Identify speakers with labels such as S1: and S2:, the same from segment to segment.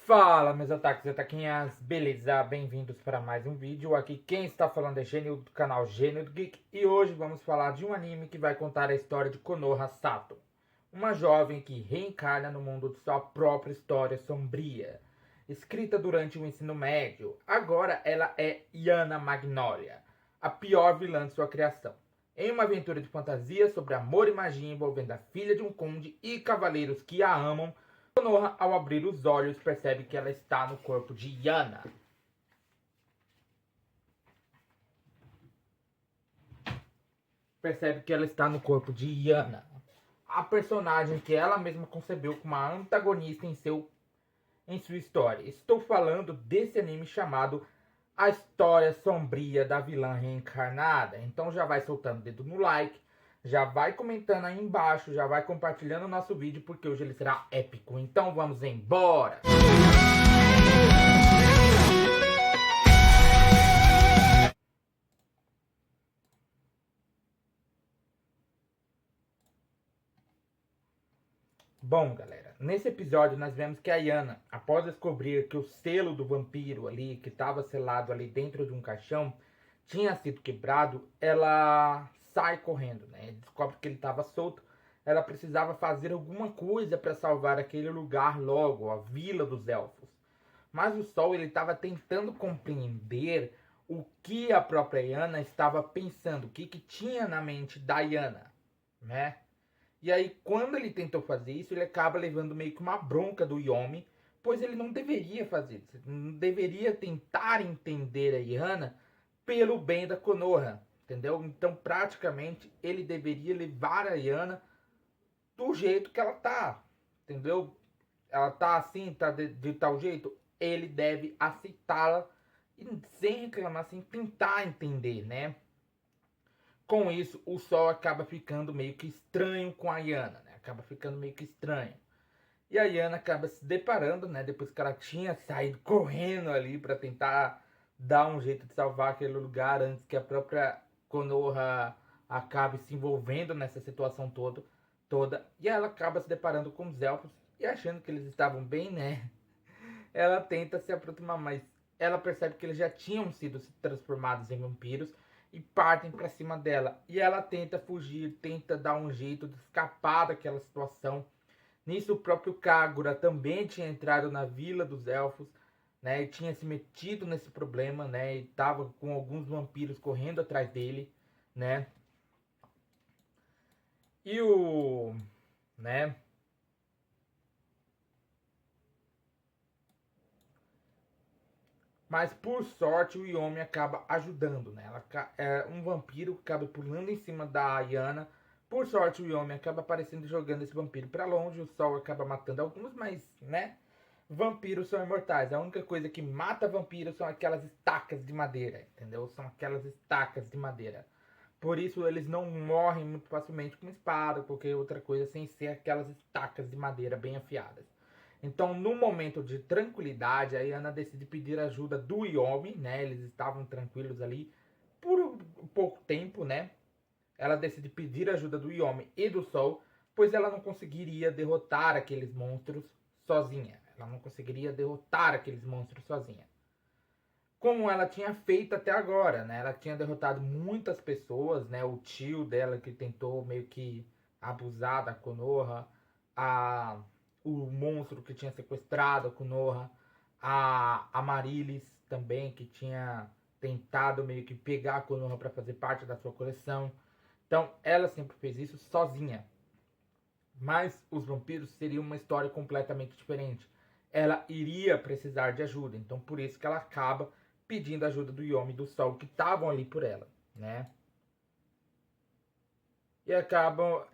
S1: Fala, meus ataques e ataquinhas, beleza? Bem-vindos para mais um vídeo. Aqui quem está falando é Gênio do canal Gênio do Geek. E hoje vamos falar de um anime que vai contar a história de Konoha Sato, uma jovem que reencarna no mundo de sua própria história sombria. Escrita durante o ensino médio, agora ela é Yana Magnolia, a pior vilã de sua criação. Em uma aventura de fantasia sobre amor e magia envolvendo a filha de um conde e cavaleiros que a amam, Konoha, ao abrir os olhos, percebe que ela está no corpo de Yana. A personagem que ela mesma concebeu como a antagonista em sua história. Estou falando desse anime chamado A História Sombria da Vilã Reencarnada. Então já vai soltando o dedo no like, já vai comentando aí embaixo, já vai compartilhando o nosso vídeo, porque hoje ele será épico. Então vamos embora! Bom, galera, nesse episódio nós vemos que a Yana, após descobrir que o selo do vampiro ali, que estava selado ali dentro de um caixão, tinha sido quebrado, ela sai correndo, né? Descobre que ele estava solto. Ela precisava fazer alguma coisa para salvar aquele lugar logo, a Vila dos Elfos. Mas o Sol ele estava tentando compreender o que a própria Yana estava pensando, o que tinha na mente da Yana, né? E aí, quando ele tentou fazer isso, ele acaba levando meio que uma bronca do Yomi, pois ele não deveria fazer isso. Ele não deveria tentar entender a Yana pelo bem da Konoha, entendeu? Então, praticamente, ele deveria levar a Yana do jeito que ela tá, entendeu? Ela tá assim, tá de tal jeito, ele deve aceitá-la sem reclamar, sem tentar entender, né? Com isso, o Sol acaba ficando meio que estranho com a Yana, né? Acaba ficando meio que estranho. E a Yana acaba se deparando, né? Depois que ela tinha saído correndo ali para tentar dar um jeito de salvar aquele lugar antes que a própria Konoha acabe se envolvendo nessa situação toda. E ela acaba se deparando com os elfos e achando que eles estavam bem, né? Ela tenta se aproximar, mas ela percebe que eles já tinham sido transformados em vampiros e partem para cima dela. E ela tenta fugir, tenta dar um jeito de escapar daquela situação. Nisso, o próprio Kagura também tinha entrado na Vila dos Elfos, né? E tinha se metido nesse problema, né? E tava com alguns vampiros correndo atrás dele, né? E o, né? Mas por sorte o Yomi acaba ajudando, né? Um vampiro acaba pulando em cima da Yana. Por sorte o Yomi acaba aparecendo e jogando esse vampiro para longe. O Sol acaba matando alguns, mas, né? Vampiros são imortais. A única coisa que mata vampiros são aquelas estacas de madeira, entendeu? São aquelas estacas de madeira. Por isso eles não morrem muito facilmente com espada ou qualquer outra coisa sem ser aquelas estacas de madeira bem afiadas. Então, no momento de tranquilidade, a Yana decide pedir ajuda do Yomi, né? Eles estavam tranquilos ali por um pouco tempo, né? Ela decide pedir ajuda do Yomi e do Sol, pois ela não conseguiria derrotar aqueles monstros sozinha. Ela não conseguiria derrotar aqueles monstros sozinha. Como ela tinha feito até agora, né? Ela tinha derrotado muitas pessoas, né? O tio dela que tentou meio que abusar da Konoha, a o monstro que tinha sequestrado a Konoha, a Marilis também que tinha tentado meio que pegar a Konoha para fazer parte da sua coleção. Então, ela sempre fez isso sozinha. Mas os vampiros seriam uma história completamente diferente. Ela iria precisar de ajuda, então por isso que ela acaba pedindo ajuda do Yomi e do Sol, que estavam ali por ela, né? E acabam.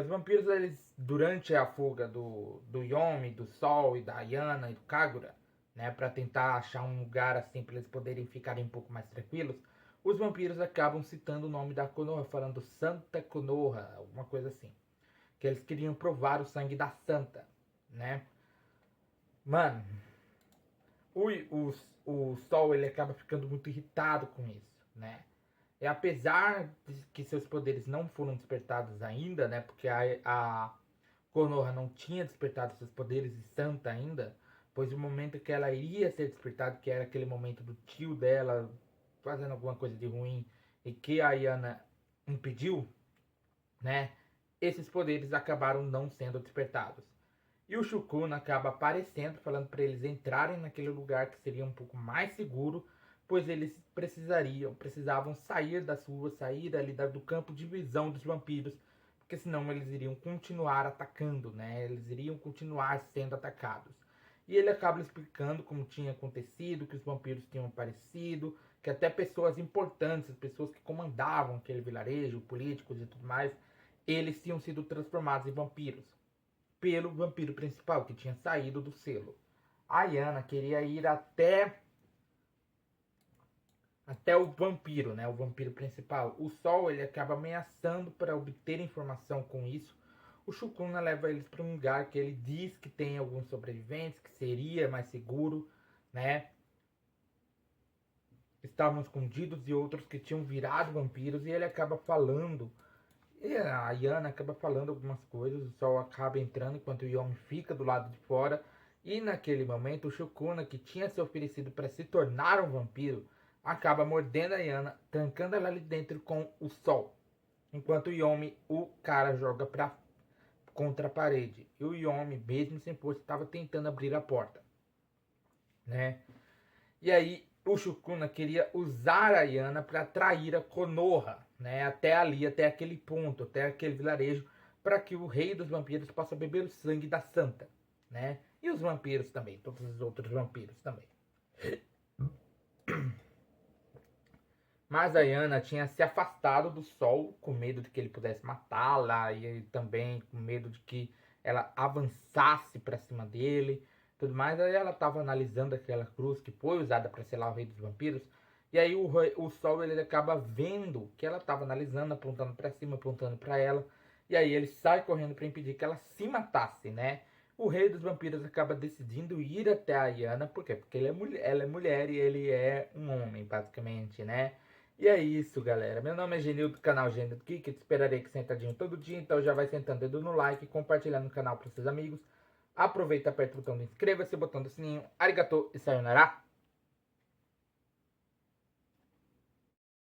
S1: Os vampiros, eles, durante a fuga do Yomi, do Sol e da Yana e do Kagura, né? Pra tentar achar um lugar assim pra eles poderem ficarem um pouco mais tranquilos, os vampiros acabam citando o nome da Konoha, falando Santa Konoha, alguma coisa assim. Que eles queriam provar o sangue da Santa, né? Mano, o, o, o Sol ele acaba ficando muito irritado com isso, né? E apesar de que seus poderes não foram despertados ainda, né? Porque a Konoha não tinha despertado seus poderes de Santa ainda, pois o momento que ela iria ser despertada, que era aquele momento do tio dela fazendo alguma coisa de ruim e que a Yana impediu, né? Esses poderes acabaram não sendo despertados. E o Shukun acaba aparecendo, falando para eles entrarem naquele lugar que seria um pouco mais seguro, pois eles precisavam sair das ruas, sair ali do campo de visão dos vampiros, porque senão eles iriam continuar atacando, né? Eles iriam continuar sendo atacados. E ele acaba explicando como tinha acontecido, que os vampiros tinham aparecido, que até pessoas importantes, pessoas que comandavam aquele vilarejo, políticos e tudo mais, eles tinham sido transformados em vampiros pelo vampiro principal que tinha saído do selo. A Yana queria ir até o vampiro, né? O vampiro principal. O Sol ele acaba ameaçando para obter informação com isso. O Shukuna leva eles para um lugar que ele diz que tem alguns sobreviventes, que seria mais seguro, né? Estavam escondidos e outros que tinham virado vampiros e ele acaba falando. E a Yana acaba falando algumas coisas, o Sol acaba entrando enquanto o Yomi fica do lado de fora. E naquele momento o Shukuna, que tinha se oferecido para se tornar um vampiro, acaba mordendo a Yana, trancando ela ali dentro com o Sol. Enquanto o Yomi, o cara joga contra a parede. E o Yomi, mesmo sem força, estava tentando abrir a porta, né? E aí o Shukuna queria usar a Yana para atrair a Konoha, né? Até ali, até aquele ponto, até aquele vilarejo, para que o rei dos vampiros possa beber o sangue da santa, né? E os vampiros também, todos os outros vampiros também. Mas a Yana tinha se afastado do Sol com medo de que ele pudesse matá-la e também com medo de que ela avançasse para cima dele, tudo mais. Aí ela estava analisando aquela cruz que foi usada para selar o rei dos vampiros. E aí o Sol ele acaba vendo que ela estava analisando, apontando para cima, apontando para ela. E aí ele sai correndo para impedir que ela se matasse, né? O rei dos vampiros acaba decidindo ir até a Yana, por quê? Porque ela é mulher e ele é um homem, basicamente, né? E é isso, galera. Meu nome é Genil do canal Genil do Geek. Te esperarei aqui sentadinho todo dia. Então já vai sentando dedo no like, compartilhando o canal para seus amigos. Aproveita, aperta o botão do inscreva-se, o botão do sininho. Arigatou e sayonara.